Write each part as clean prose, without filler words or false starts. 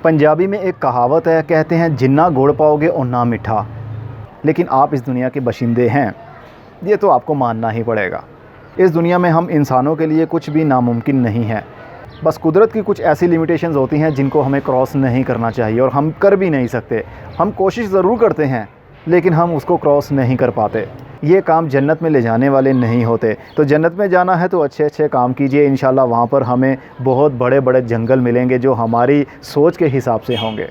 पंजाबी में एक कहावत है, कहते हैं जिन्ना गुड़ पाओगे उन्ना मीठा। लेकिन आप इस दुनिया के बाशिंदे हैं, ये तो आपको मानना ही पड़ेगा। इस दुनिया में हम इंसानों के लिए कुछ भी नामुमकिन नहीं है। बस कुदरत की कुछ ऐसी लिमिटेशंस होती हैं जिनको हमें क्रॉस नहीं करना चाहिए, और हम कर भी नहीं सकते। हम कोशिश ज़रूर करते हैं लेकिन हम उसको क्रॉस नहीं कर पाते। ये काम जन्नत में ले जाने वाले नहीं होते। तो जन्नत में जाना है तो अच्छे अच्छे काम कीजिए, इंशाल्लाह वहाँ पर हमें बहुत बड़े बड़े जंगल मिलेंगे जो हमारी सोच के हिसाब से होंगे।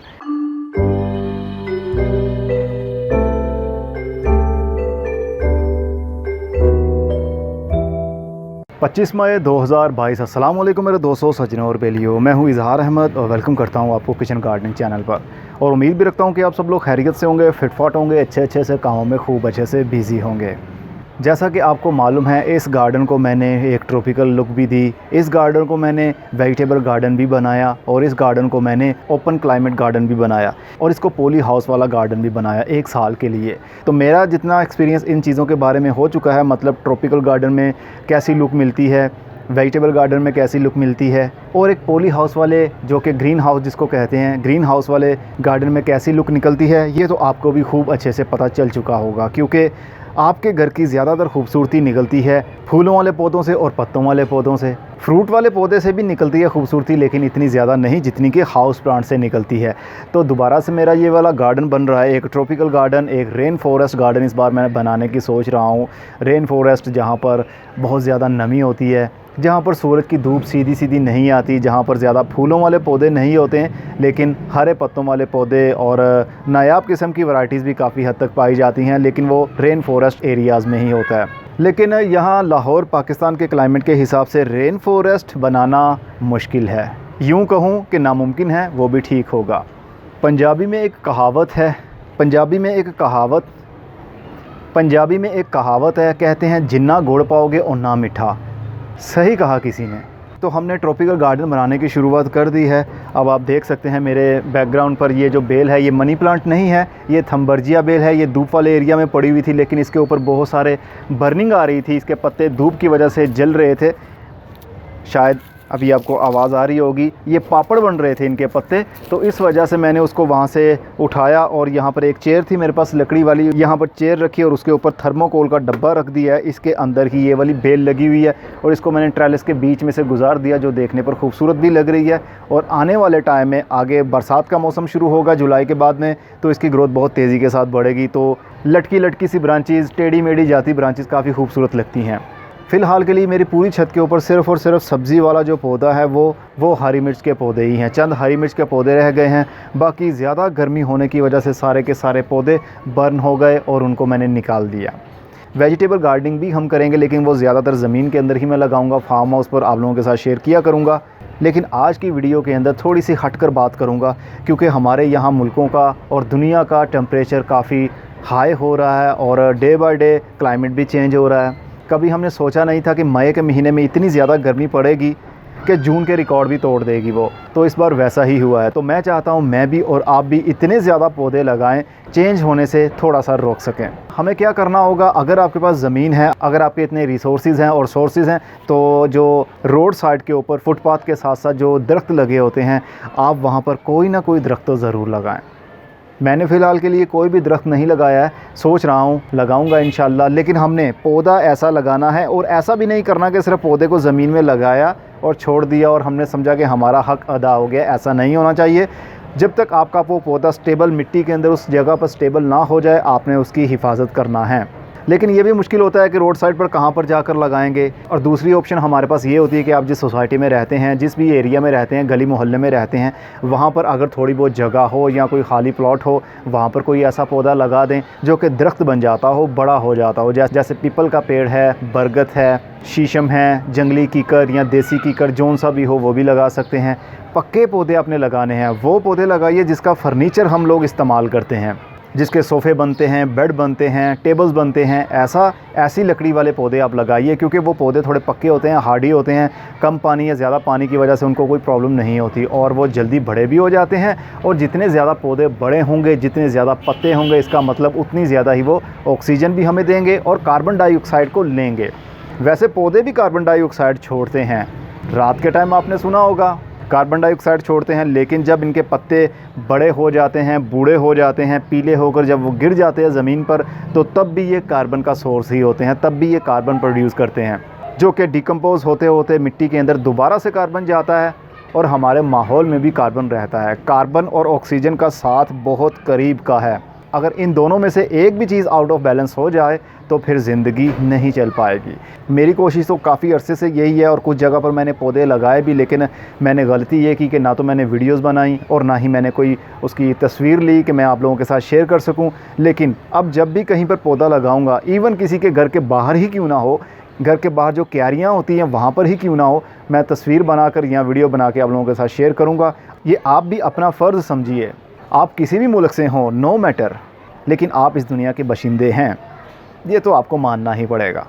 25 मई 2022। अस्सलाम वालेकुम मेरे दोस्तों, सज्जनों और बेलियों। मैं हूं इजहार अहमद और वेलकम करता हूं आपको किचन गार्डनिंग चैनल पर। और उम्मीद भी रखता हूं कि आप सब लोग खैरियत से होंगे, फिटफाट होंगे, अच्छे से कामों में खूब अच्छे से बिज़ी होंगे। जैसा कि आपको मालूम है, इस गार्डन को मैंने एक ट्रॉपिकल लुक भी दी, इस गार्डन को मैंने वेजिटेबल गार्डन भी बनाया, और इस गार्डन को मैंने ओपन क्लाइमेट गार्डन भी बनाया, और इसको पॉली हाउस वाला गार्डन भी बनाया 1 साल के लिए। तो मेरा जितना एक्सपीरियंस इन चीज़ों के बारे में हो चुका है, मतलब ट्रॉपिकल गार्डन में कैसी लुक मिलती है, वेजिटेबल गार्डन में कैसी लुक मिलती है, और एक पॉली हाउस वाले जो कि ग्रीन हाउस जिसको कहते हैं, ग्रीन हाउस वाले गार्डन में कैसी लुक निकलती है, ये तो आपको भी खूब अच्छे से पता चल चुका होगा। क्योंकि आपके घर की ज़्यादातर खूबसूरती निकलती है फूलों वाले पौधों से और पत्तों वाले पौधों से। फ्रूट वाले पौधे से भी निकलती है खूबसूरती, लेकिन इतनी ज़्यादा नहीं जितनी कि हाउस प्लांट से निकलती है। तो दोबारा से मेरा ये वाला गार्डन बन रहा है, एक ट्रॉपिकल गार्डन, एक रेन फॉरेस्ट गार्डन इस बार मैं बनाने की सोच रहा हूँ। रेन फॉरेस्ट जहाँ पर बहुत ज़्यादा नमी होती है, जहाँ पर सूरज की धूप सीधी सीधी नहीं आती, जहाँ पर ज़्यादा फूलों वाले पौधे नहीं होते हैं लेकिन हरे पत्तों वाले पौधे और नायाब किस्म की वैरायटीज़ भी काफ़ी हद तक पाई जाती हैं, लेकिन वो रेन फॉरेस्ट एरियाज़ में ही होता है। लेकिन यहाँ लाहौर पाकिस्तान के क्लाइमेट के हिसाब से रेन फॉरेस्ट बनाना मुश्किल है, यूँ कहूँ कि नामुमकिन है वो भी ठीक होगा। पंजाबी में एक कहावत है, पंजाबी में एक कहावत है, कहते हैं जिन्ना गुड़ पाओगे उन्ना मीठा। सही कहा किसी ने। तो हमने ट्रॉपिकल गार्डन बनाने की शुरुआत कर दी है। अब आप देख सकते हैं मेरे बैकग्राउंड पर ये जो बेल है, ये मनी प्लांट नहीं है, ये थम्बर्जिया बेल है। ये धूप वाले एरिया में पड़ी हुई थी, लेकिन इसके ऊपर बहुत सारे बर्निंग आ रही थी, इसके पत्ते धूप की वजह से जल रहे थे। शायद अभी आपको आवाज़ आ रही होगी, ये पापड़ बन रहे थे इनके पत्ते, तो इस वजह से मैंने उसको वहाँ से उठाया। और यहाँ पर एक चेयर थी मेरे पास लकड़ी वाली, यहाँ पर चेयर रखी और उसके ऊपर थर्मोकोल का डब्बा रख दिया है। इसके अंदर ही ये वाली बेल लगी हुई है और इसको मैंने ट्रेलिस के बीच में से गुजार दिया, जो देखने पर खूबसूरत भी लग रही है। और आने वाले टाइम में आगे बरसात का मौसम शुरू होगा जुलाई के बाद में, तो इसकी ग्रोथ बहुत तेज़ी के साथ बढ़ेगी। तो लटकी सी ब्रांचेज़, टेढ़ी मेढ़ी जाती ब्रांचेज़ काफ़ी खूबसूरत लगती हैं। फ़िलहाल के लिए मेरी पूरी छत के ऊपर सिर्फ़ और सिर्फ सब्ज़ी वाला जो पौधा है वो हरी मिर्च के पौधे ही हैं। चंद हरी मिर्च के पौधे रह गए हैं, बाकी ज़्यादा गर्मी होने की वजह से सारे के सारे पौधे बर्न हो गए और उनको मैंने निकाल दिया। वेजिटेबल गार्डनिंग भी हम करेंगे, लेकिन वो ज़्यादातर ज़मीन के अंदर ही मैं लगाऊंगा, फार्म हाउस पर आप लोगों के साथ शेयर किया करूँगा। लेकिन आज की वीडियो के अंदर थोड़ी सी हटकर बात करूँगा, क्योंकि हमारे यहाँ मुल्कों का और दुनिया का टेम्परेचर काफ़ी हाई हो रहा है और डे बाय डे क्लाइमेट भी चेंज हो रहा है। कभी हमने सोचा नहीं था कि मई के महीने में इतनी ज़्यादा गर्मी पड़ेगी कि जून के रिकॉर्ड भी तोड़ देगी वो, तो इस बार वैसा ही हुआ है। तो मैं चाहता हूँ मैं भी और आप भी इतने ज़्यादा पौधे लगाएं, चेंज होने से थोड़ा सा रोक सकें। हमें क्या करना होगा, अगर आपके पास ज़मीन है, अगर आपके इतने रिसोर्सेज हैं और सोर्सेज हैं, तो जो रोड साइड के ऊपर फुटपाथ के साथ साथ जो दरख्त लगे होते हैं, आप वहाँ पर कोई ना कोई दरख्त तो ज़रूर लगाएँ। मैंने फ़िलहाल के लिए कोई भी दरख्त नहीं लगाया है, सोच रहा हूँ लगाऊंगा इंशाल्लाह। लेकिन हमने पौधा ऐसा लगाना है, और ऐसा भी नहीं करना कि सिर्फ पौधे को ज़मीन में लगाया और छोड़ दिया और हमने समझा कि हमारा हक अदा हो गया। ऐसा नहीं होना चाहिए। जब तक आपका वो पौधा स्टेबल मिट्टी के अंदर उस जगह पर स्टेबल ना हो जाए, आपने उसकी हिफाजत करना है। लेकिन ये भी मुश्किल होता है कि रोड साइड पर कहाँ पर जाकर लगाएंगे। और दूसरी ऑप्शन हमारे पास ये होती है कि आप जिस सोसाइटी में रहते हैं, जिस भी एरिया में रहते हैं, गली मोहल्ले में रहते हैं, वहाँ पर अगर थोड़ी बहुत जगह हो या कोई खाली प्लॉट हो, वहाँ पर कोई ऐसा पौधा लगा दें जो कि दरख्त बन जाता हो, बड़ा हो जाता हो। जैसे पीपल का पेड़ है, बरगद है, शीशम है, जंगली कीकर या देसी कीकर, जौन सा भी हो वो भी लगा सकते हैं। पक्के पौधे आपने लगाने हैं, वो पौधे लगाइए जिसका फ़र्नीचर हम लोग इस्तेमाल करते हैं, जिसके सोफ़े बनते हैं, बेड बनते हैं, टेबल्स बनते हैं। ऐसी लकड़ी वाले पौधे आप लगाइए, क्योंकि वो पौधे थोड़े पक्के होते हैं, हार्डी होते हैं। कम पानी या ज़्यादा पानी की वजह से उनको कोई प्रॉब्लम नहीं होती और वो जल्दी बड़े भी हो जाते हैं। और जितने ज़्यादा पौधे बड़े होंगे, जितने ज़्यादा पत्ते होंगे, इसका मतलब उतनी ज़्यादा ही वो ऑक्सीजन भी हमें देंगे और कार्बन डाइऑक्साइड को लेंगे। वैसे पौधे भी कार्बन डाइऑक्साइड छोड़ते हैं। रात के टाइम आपने सुना होगा कार्बन डाइऑक्साइड छोड़ते हैं, लेकिन जब इनके पत्ते बड़े हो जाते हैं, बूढ़े हो जाते हैं, पीले होकर जब वो गिर जाते हैं ज़मीन पर, तो तब भी ये कार्बन का सोर्स ही होते हैं, तब भी ये कार्बन प्रोड्यूस करते हैं, जो कि डिकम्पोज होते होते मिट्टी के अंदर दोबारा से कार्बन जाता है और हमारे माहौल में भी कार्बन रहता है। कार्बन और ऑक्सीजन का साथ बहुत करीब का है। अगर इन दोनों में से एक भी चीज़ आउट ऑफ बैलेंस हो जाए तो फिर ज़िंदगी नहीं चल पाएगी। मेरी कोशिश तो काफ़ी अरसे से यही है और कुछ जगह पर मैंने पौधे लगाए भी, लेकिन मैंने गलती ये की कि ना तो मैंने वीडियोस बनाई और ना ही मैंने कोई उसकी तस्वीर ली कि मैं आप लोगों के साथ शेयर कर सकूं। लेकिन अब जब भी कहीं पर पौधा लगाऊंगा, इवन किसी के घर के बाहर ही क्यों ना हो, घर के बाहर जो क्यारियाँ होती हैं वहाँ पर ही क्यों ना हो, मैं तस्वीर बनाकर या वीडियो बना के आप लोगों के साथ शेयर करूँगा। ये आप भी अपना फ़र्ज़ समझिए। आप किसी भी मुल्क से हों, नो मैटर, लेकिन आप इस दुनिया के बाशिंदे हैं, ये तो आपको मानना ही पड़ेगा।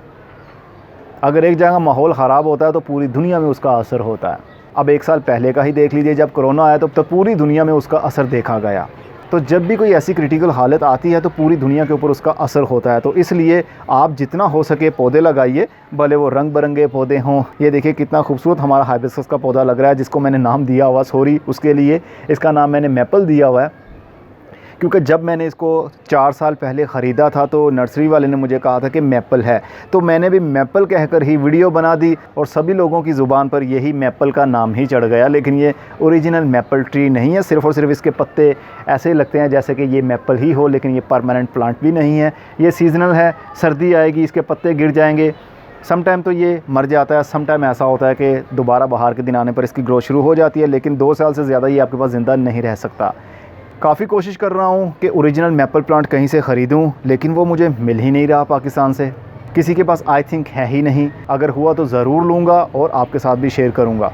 अगर एक जगह माहौल ख़राब होता है तो पूरी दुनिया में उसका असर होता है। अब 1 साल पहले का ही देख लीजिए, जब कोरोना आया तो पूरी दुनिया में उसका असर देखा गया। तो जब भी कोई ऐसी क्रिटिकल हालत आती है तो पूरी दुनिया के ऊपर उसका असर होता है। तो इसलिए आप जितना हो सके पौधे लगाइए, भले वो रंग बिरंगे पौधे हों। ये देखिए कितना खूबसूरत हमारा हाइबिस्कस का पौधा लग रहा है, जिसको मैंने नाम दिया हुआ, सॉरी उसके लिए, इसका नाम मैंने मैपल दिया हुआ है, क्योंकि जब मैंने इसको 4 साल पहले ख़रीदा था तो नर्सरी वाले ने मुझे कहा था कि मैपल है, तो मैंने भी मैपल कहकर ही वीडियो बना दी और सभी लोगों की ज़ुबान पर यही मैपल का नाम ही चढ़ गया। लेकिन ये ओरिजिनल मैपल ट्री नहीं है, सिर्फ़ और सिर्फ इसके पत्ते ऐसे लगते हैं जैसे कि ये मैपल ही हो, लेकिन ये परमानेंट प्लांट भी नहीं है। ये सीज़नल है, सर्दी आएगी इसके पत्ते गिर जाएंगे, सम टाइम तो ये मर जाता है, सम टाइम ऐसा होता है कि दोबारा बाहर के दिन आने पर इसकी ग्रोथ शुरू हो जाती है, लेकिन 2 साल से ज़्यादा ये आपके पास ज़िंदा नहीं रह सकता। काफ़ी कोशिश कर रहा हूँ कि ओरिजिनल मैपल प्लांट कहीं से ख़रीदूँ, लेकिन वो मुझे मिल ही नहीं रहा पाकिस्तान से। किसी के पास आई थिंक है ही नहीं। अगर हुआ तो ज़रूर लूँगा और आपके साथ भी शेयर करूँगा।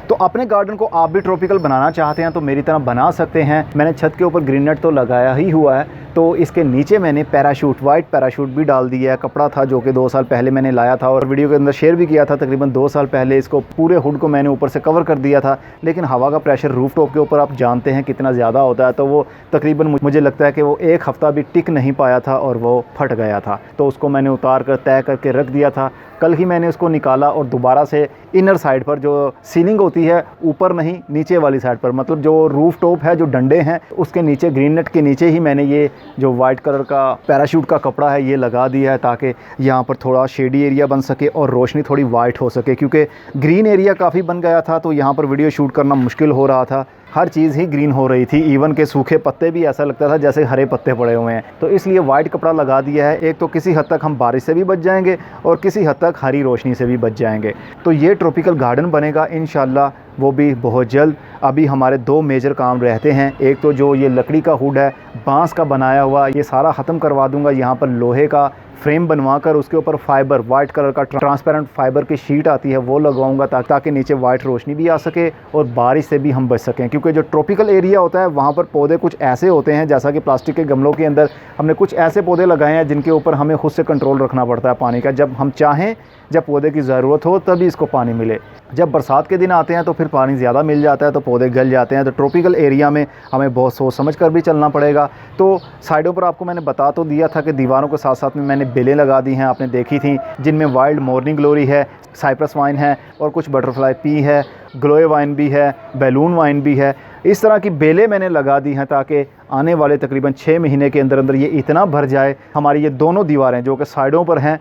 तो अपने गार्डन को आप भी ट्रॉपिकल बनाना चाहते हैं तो मेरी तरह बना सकते हैं। मैंने छत के ऊपर ग्रीन नेट तो लगाया ही हुआ है, तो इसके नीचे मैंने पैराशूट, वाइट पैराशूट भी डाल दिया है। कपड़ा था जो कि 2 साल पहले मैंने लाया था और वीडियो के अंदर शेयर भी किया था। तकरीबन 2 साल पहले इसको पूरे हुड को मैंने ऊपर से कवर कर दिया था, लेकिन हवा का प्रेशर रूफ टॉप के ऊपर आप जानते हैं कितना ज़्यादा होता है, तो वो तकरीबन मुझे लगता है कि वो 1 हफ़्ता भी टिक नहीं पाया था और वो फट गया था। तो उसको मैंने उतार कर तय करके रख दिया था। कल ही मैंने उसको निकाला और दोबारा से इनर साइड पर, जो सीलिंग होती है ऊपर नहीं नीचे वाली साइड पर, मतलब जो रूफ टॉप है, जो डंडे हैं उसके नीचे, ग्रीन नेट के नीचे ही मैंने ये जो वाइट कलर का पैराशूट का कपड़ा है ये लगा दिया है, ताकि यहाँ पर थोड़ा शेडी एरिया बन सके और रोशनी थोड़ी वाइट हो सके। क्योंकि ग्रीन एरिया काफ़ी बन गया था तो यहाँ पर वीडियो शूट करना मुश्किल हो रहा था। हर चीज़ ही ग्रीन हो रही थी, इवन के सूखे पत्ते भी ऐसा लगता था जैसे हरे पत्ते पड़े हुए हैं। तो इसलिए वाइट कपड़ा लगा दिया है। एक तो किसी हद तक हम बारिश से भी बच जाएंगे और किसी हद तक हरी रोशनी से भी बच जाएंगे। तो ये ट्रॉपिकल गार्डन बनेगा इंशाल्लाह, वो भी बहुत जल्द। अभी हमारे 2 मेजर काम रहते हैं। एक तो जो ये लकड़ी का हुड है, बांस का बनाया हुआ, ये सारा ख़त्म करवा दूंगा। यहाँ पर लोहे का फ्रेम बनवा कर उसके ऊपर फाइबर, वाइट कलर का ट्रांसपेरेंट फाइबर की शीट आती है वो लगवाऊंगा, ताकि नीचे वाइट रोशनी भी आ सके और बारिश से भी हम बच सकें। क्योंकि जो ट्रॉपिकल एरिया होता है वहाँ पर पौधे कुछ ऐसे होते हैं, जैसा कि प्लास्टिक के गमलों के अंदर हमने कुछ ऐसे पौधे लगाए हैं जिनके ऊपर हमें खुद से कंट्रोल रखना पड़ता है पानी का। जब हम चाहें, जब पौधे की ज़रूरत हो तभी इसको पानी मिले। जब बरसात के दिन आते हैं तो फिर पानी ज़्यादा मिल जाता है तो पौधे गल जाते हैं। तो ट्रॉपिकल एरिया में हमें बहुत सोच समझ कर भी चलना पड़ेगा। तो साइडों पर आपको मैंने बता तो दिया था कि दीवारों के साथ साथ में मैंने बेलें लगा दी हैं, आपने देखी थी, जिनमें वाइल्ड मॉर्निंग ग्लोरी है, साइप्रस वाइन है और कुछ बटरफ्लाई पी है, ग्लोए वाइन भी है, बैलून वाइन भी है। इस तरह की बेलें मैंने लगा दी हैं ताकि आने वाले तकरीबन 6 महीने के अंदर अंदर ये इतना भर जाए। हमारी ये दोनों दीवारें जो कि साइडों पर हैं,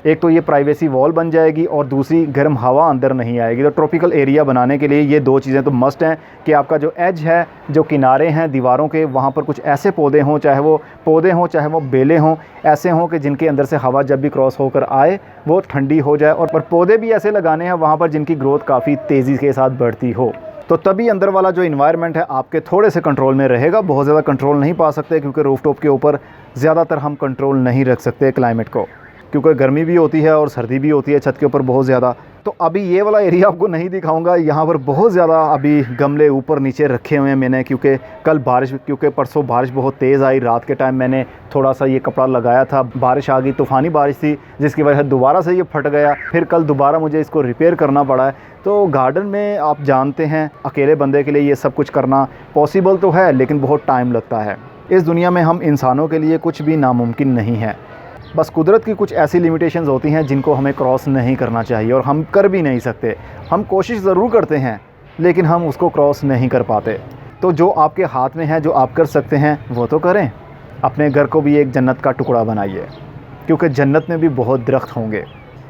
एक तो ये प्राइवेसी वॉल बन जाएगी और दूसरी गर्म हवा अंदर नहीं आएगी। तो ट्रॉपिकल एरिया बनाने के लिए ये 2 चीज़ें तो मस्ट हैं कि आपका जो एज है, जो किनारे हैं दीवारों के, वहाँ पर कुछ ऐसे पौधे हों, चाहे वो पौधे हों चाहे वो बेलें हों, ऐसे हों कि जिनके अंदर से हवा जब भी क्रॉस होकर आए वो ठंडी हो जाए। और पौधे भी ऐसे लगाने हैं वहाँ पर जिनकी ग्रोथ काफ़ी तेज़ी के साथ बढ़ती हो। तो तभी अंदर वाला जो इन्वायरमेंट है आपके थोड़े से कंट्रोल में रहेगा। बहुत ज़्यादा कंट्रोल नहीं पा सकते क्योंकि रूफ टॉप के ऊपर ज़्यादातर हम कंट्रोल नहीं रख सकते क्लाइमेट को, क्योंकि गर्मी भी होती है और सर्दी भी होती है छत के ऊपर बहुत ज़्यादा। तो अभी ये वाला एरिया आपको नहीं दिखाऊंगा। यहाँ पर बहुत ज़्यादा अभी गमले ऊपर नीचे रखे हुए हैं मैंने, क्योंकि कल बारिश, क्योंकि परसों बारिश बहुत तेज़ आई। रात के टाइम मैंने थोड़ा सा ये कपड़ा लगाया था, बारिश आ गई, तूफ़ानी बारिश थी, जिसकी वजह से दोबारा से ये फट गया। फिर कल दोबारा मुझे इसको रिपेयर करना पड़ा है। तो गार्डन में आप जानते हैं अकेले बंदे के लिए ये सब कुछ करना पॉसिबल तो है, लेकिन बहुत टाइम लगता है। इस दुनिया में हम इंसानों के लिए कुछ भी नामुमकिन नहीं है। बस कुदरत की कुछ ऐसी लिमिटेशंस होती हैं जिनको हमें क्रॉस नहीं करना चाहिए और हम कर भी नहीं सकते। हम कोशिश ज़रूर करते हैं लेकिन हम उसको क्रॉस नहीं कर पाते। तो जो आपके हाथ में है, जो आप कर सकते हैं वो तो करें। अपने घर को भी एक जन्नत का टुकड़ा बनाइए, क्योंकि जन्नत में भी बहुत दरख्त होंगे।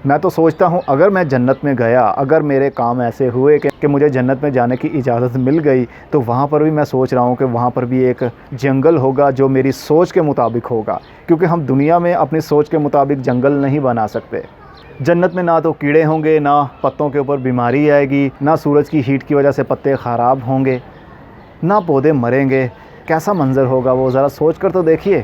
मैं तो सोचता हूँ अगर मैं जन्नत में गया, अगर मेरे काम ऐसे हुए कि मुझे जन्नत में जाने की इजाज़त मिल गई, तो वहाँ पर भी मैं सोच रहा हूँ कि वहाँ पर भी एक जंगल होगा जो मेरी सोच के मुताबिक होगा, क्योंकि हम दुनिया में अपनी सोच के मुताबिक जंगल नहीं बना सकते। जन्नत में ना तो कीड़े होंगे, ना पत्तों के ऊपर बीमारी आएगी, ना सूरज की हीट की वजह से पत्ते ख़राब होंगे, ना पौधे मरेंगे। कैसा मंज़र होगा वो, ज़रा सोच कर तो देखिए।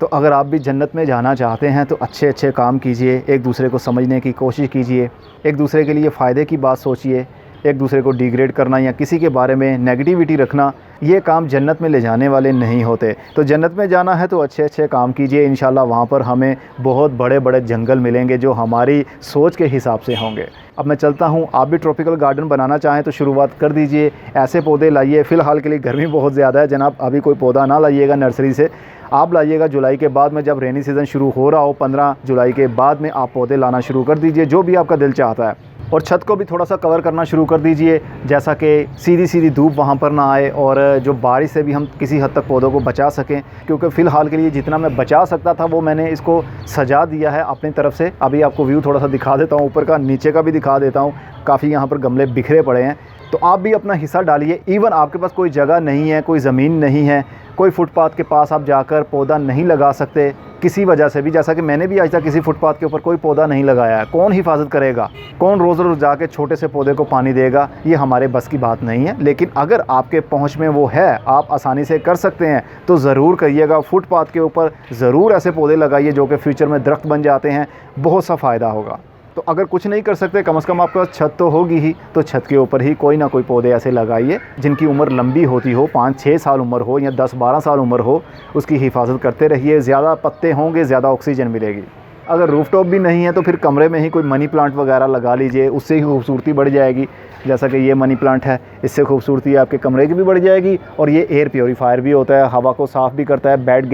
तो अगर आप भी जन्नत में जाना चाहते हैं तो अच्छे अच्छे काम कीजिए, एक दूसरे को समझने की कोशिश कीजिए, एक दूसरे के लिए फ़ायदे की बात सोचिए। एक दूसरे को डिग्रेड करना या किसी के बारे में नेगेटिविटी रखना, ये काम जन्नत में ले जाने वाले नहीं होते। तो जन्नत में जाना है तो अच्छे अच्छे काम कीजिए, इंशाल्लाह वहाँ पर हमें बहुत बड़े बड़े जंगल मिलेंगे जो हमारी सोच के हिसाब से होंगे। अब मैं चलता हूँ, आप भी ट्रॉपिकल गार्डन बनाना चाहें तो शुरुआत कर दीजिए, ऐसे पौधे लाइए। फ़िलहाल के लिए गर्मी बहुत ज़्यादा है जनाब, अभी कोई पौधा ना लाइएगा नर्सरी से, आप लाइएगा जुलाई के बाद में, जब रेनी सीज़न शुरू हो रहा हो 15 जुलाई के बाद में आप पौधे लाना शुरू कर दीजिए, जो भी आपका दिल चाहता है। और छत को भी थोड़ा सा कवर करना शुरू कर दीजिए, जैसा कि सीधी सीधी धूप वहाँ पर ना आए और जो बारिश से भी हम किसी हद तक पौधों को बचा सकें। क्योंकि फ़िलहाल के लिए जितना मैं बचा सकता था वो मैंने इसको सजा दिया है अपनी तरफ से। अभी आपको व्यू थोड़ा सा दिखा देता हूँ, ऊपर का नीचे का भी दिखा देता हूँ। काफ़ी यहाँ पर गमले बिखरे पड़े हैं, तो आप भी अपना हिस्सा डालिए। इवन आपके पास कोई जगह नहीं है, कोई ज़मीन नहीं है, कोई फुटपाथ के पास आप जाकर पौधा नहीं लगा सकते किसी वजह से भी, जैसा कि मैंने भी आज तक किसी फुटपाथ के ऊपर कोई पौधा नहीं लगाया है, कौन हिफाजत करेगा, कौन रोज़ रोज़ जाके छोटे से पौधे को पानी देगा, ये हमारे बस की बात नहीं है। लेकिन अगर आपके पहुंच में वो है, आप आसानी से कर सकते हैं, तो ज़रूर करिएगा। फुटपाथ के ऊपर ज़रूर ऐसे पौधे लगाइए जो कि फ्यूचर में दरख्त बन जाते हैं, बहुत सा फ़ायदा होगा। तो अगर कुछ नहीं कर सकते, कम से कम आपके पास छत तो होगी ही, तो छत के ऊपर ही कोई ना कोई पौधे ऐसे लगाइए जिनकी उम्र लंबी होती हो, 5-6 साल उम्र हो या 10-12 साल उम्र हो, उसकी हिफाजत करते रहिए। ज़्यादा पत्ते होंगे, ज़्यादा ऑक्सीजन मिलेगी। अगर रूफटॉप भी नहीं है तो फिर कमरे में ही कोई मनी प्लांट वगैरह लगा लीजिए, उससे ही खूबसूरती बढ़ जाएगी। जैसा कि ये मनी प्लांट है, इससे खूबसूरती आपके कमरे की भी बढ़ जाएगी। और ये एयर प्योरीफायर भी होता है, हवा को साफ़ भी करता है। बैड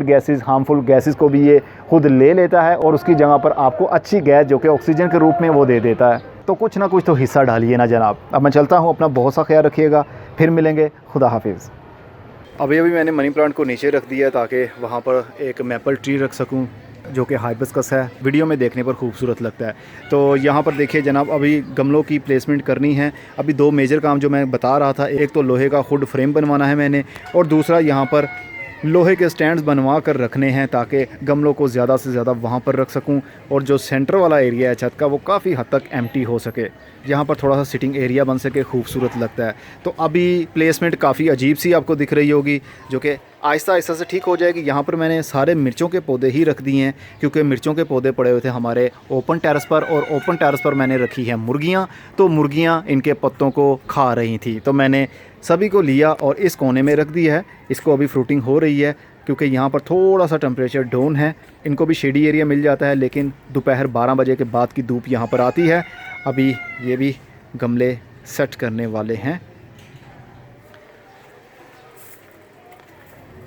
गैसेस हार्मफुल गैसेस को भी ये खुद ले लेता है और उसकी जगह पर आपको अच्छी गैस जो कि ऑक्सीजन के रूप में वो दे देता है। तो कुछ ना कुछ तो हिस्सा डालिए ना जनाब। अब मैं चलता हूँ, अपना बहुत सा ख्याल रखिएगा, फिर मिलेंगे, खुदा हाफिज़। अभी मैंने मनी प्लांट को नीचे रख दिया ताकि वहाँ पर एक मैपल ट्री रख सकूँ जो कि हाइबिस्कस है, वीडियो में देखने पर खूबसूरत लगता है। तो यहाँ पर देखिए जनाब, अभी गमलों की प्लेसमेंट करनी है। अभी 2 मेजर काम जो मैं बता रहा था, एक तो लोहे का खुद फ्रेम बनवाना है मैंने, और दूसरा यहाँ पर लोहे के स्टैंड्स बनवा कर रखने हैं ताकि गमलों को ज़्यादा से ज़्यादा वहाँ पर रख सकूँ और जो सेंटर वाला एरिया है छत का वो काफ़ी हद तक एम्प्टी हो सके, यहाँ पर थोड़ा सा सिटिंग एरिया बन सके, खूबसूरत लगता है। तो अभी प्लेसमेंट काफ़ी अजीब सी आपको दिख रही होगी, जो कि आहिस्ता आहिस्ता से ठीक हो जाएगी। यहाँ पर मैंने सारे मिर्चों के पौधे ही रख दिए हैं क्योंकि मिर्चों के पौधे पड़े हुए थे हमारे ओपन टेरेस पर, और ओपन टेरेस पर मैंने रखी है मुर्गियाँ, तो मुर्गियाँ इनके पत्तों को खा रही थी। तो मैंने सभी को लिया और इस कोने में रख दिया है। इसको अभी फ्रूटिंग हो रही है क्योंकि यहाँ पर थोड़ा सा टेम्परेचर डाउन है। इनको भी शेडी एरिया मिल जाता है, लेकिन दोपहर 12 बजे के बाद की धूप यहाँ पर आती है। अभी ये भी गमले सेट करने वाले हैं।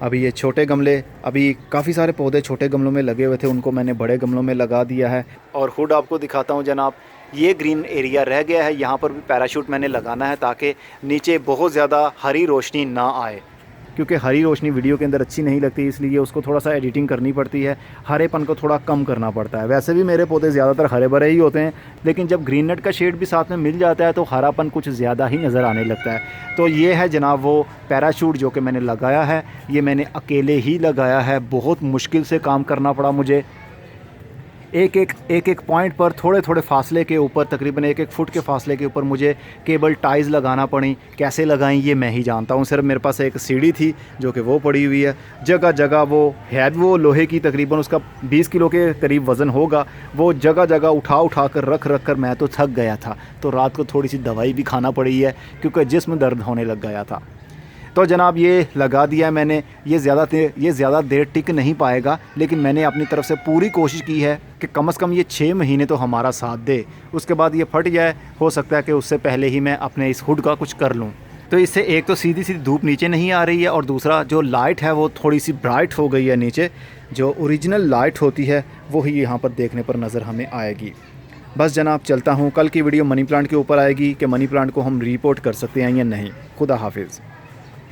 अभी ये छोटे गमले, अभी काफ़ी सारे पौधे छोटे गमलों में लगे हुए थे, उनको मैंने बड़े गमलों में लगा दिया है। और हुड आपको दिखाता हूँ जनाब, ये ग्रीन एरिया रह गया है, यहाँ पर भी पैराशूट मैंने लगाना है ताकि नीचे बहुत ज़्यादा हरी रोशनी ना आए, क्योंकि हरी रोशनी वीडियो के अंदर अच्छी नहीं लगती, इसलिए उसको थोड़ा सा एडिटिंग करनी पड़ती है, हरेपन को थोड़ा कम करना पड़ता है। वैसे भी मेरे पौधे ज़्यादातर हरे भरे ही होते हैं, लेकिन जब ग्रीन नेट का शेड भी साथ में मिल जाता है तो हरापन कुछ ज़्यादा ही नज़र आने लगता है। तो ये है जनाब वो पैराशूट जो कि मैंने लगाया है, ये मैंने अकेले ही लगाया है, बहुत मुश्किल से काम करना पड़ा मुझे। एक एक पॉइंट पर थोड़े थोड़े फासले के ऊपर, तकरीबन 1-1 फुट के फासले के ऊपर मुझे केबल टाइज लगाना पड़ी। कैसे लगाई ये मैं ही जानता हूँ, सिर्फ मेरे पास एक सीढ़ी थी जो कि वो पड़ी हुई है। जगह जगह वो है, वो लोहे की, तकरीबन उसका 20 किलो के करीब वज़न होगा। वो जगह जगह उठा कर रख कर मैं तो थक गया था, तो रात को थोड़ी सी दवाई भी खाना पड़ी है क्योंकि जिस्म दर्द होने लग गया था। तो जनाब ये लगा दिया है मैंने। ये ज़्यादा देर टिक नहीं पाएगा, लेकिन मैंने अपनी तरफ से पूरी कोशिश की है कि कम से कम ये 6 महीने तो हमारा साथ दे। उसके बाद ये फट जाए, हो सकता है कि उससे पहले ही मैं अपने इस हुड का कुछ कर लूँ। तो इससे एक तो सीधी सीधी धूप नीचे नहीं आ रही है, और दूसरा जो लाइट है वो थोड़ी सी ब्राइट हो गई है नीचे। जो ओरिजिनल लाइट होती है वो ही यहाँ पर देखने पर नज़र हमें आएगी। बस जनाब चलता हूँ। कल की वीडियो मनी प्लांट के ऊपर आएगी कि मनी प्लांट को हम रिपोर्ट कर सकते हैं या नहीं। खुदा हाफिज़।